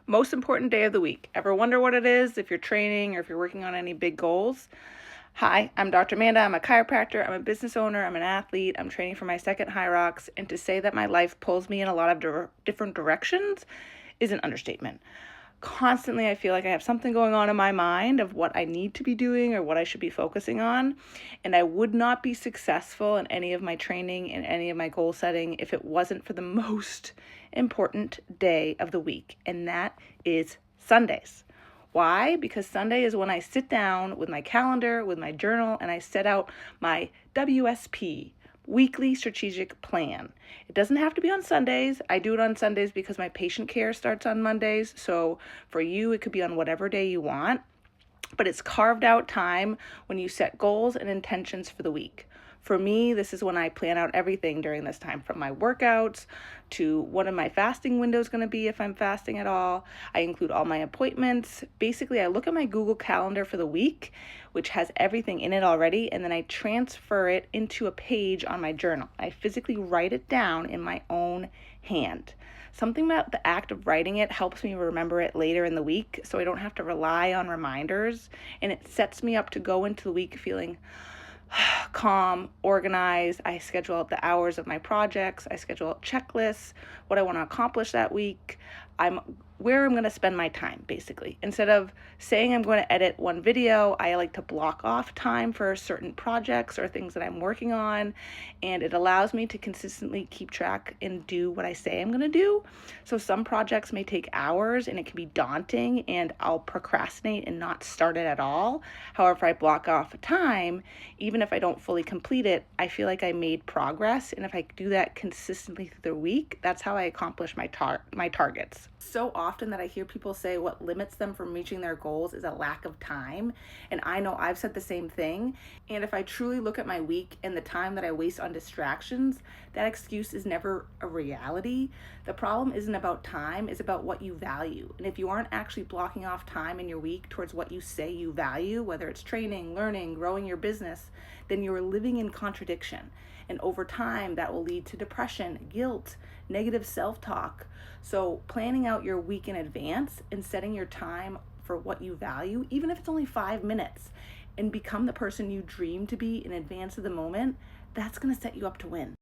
Most important day of the week. Ever wonder what it is if you're training or if you're working on any big goals? Hi, I'm Dr. Amanda. I'm a chiropractor. I'm a business owner. I'm an athlete. I'm training for my second High Rocks. And to say that my life pulls me in a lot of different directions is an understatement. Constantly, I feel like I have something going on in my mind of what I need to be doing or what I should be focusing on. And I would not be successful in any of my training and any of my goal setting if it wasn't for the most important day of the week, and that is Sundays. Why? Because Sunday is when I sit down with my calendar, with my journal, and I set out my WSP, weekly strategic plan. It doesn't have to be on Sundays. I do it on Sundays because my patient care starts on Mondays. So for you, it could be on whatever day you want. But it's carved out time when you set goals and intentions for the week. For me, this is when I plan out everything during this time, from my workouts to what my fasting window is going to be if I'm fasting at all. I include all my appointments. Basically, I look at my Google Calendar for the week, which has everything in it already, and then I transfer it into a page on my journal. I physically write it down in my own hand. Something about the act of writing it helps me remember it later in the week so I don't have to rely on reminders, and it sets me up to go into the week feeling calm, organized. I schedule out the hours of my projects. I schedule out checklists, what I want to accomplish that week. Where I'm going to spend my time, basically. Instead of saying I'm going to edit one video, I like to block off time for certain projects or things that I'm working on, and it allows me to consistently keep track and do what I say I'm going to do. So some projects may take hours and it can be daunting, and I'll procrastinate and not start it at all. However, if I block off time, even if I don't fully complete it, I feel like I made progress, and if I do that consistently through the week, that's how I accomplish my targets. So often that I hear people say what limits them from reaching their goals is a lack of time, and I know I've said the same thing. And if I truly look at my week and the time that I waste on distractions, that excuse is never a reality. The problem isn't about time, it's about what you value. And if you aren't actually blocking off time in your week towards what you say you value, whether it's training, learning, growing your business, then you're living in contradiction. And over time, that will lead to depression, guilt, negative self-talk. So planning out your week in advance and setting your time for what you value, even if it's only 5 minutes, and become the person you dream to be in advance of the moment, that's going to set you up to win.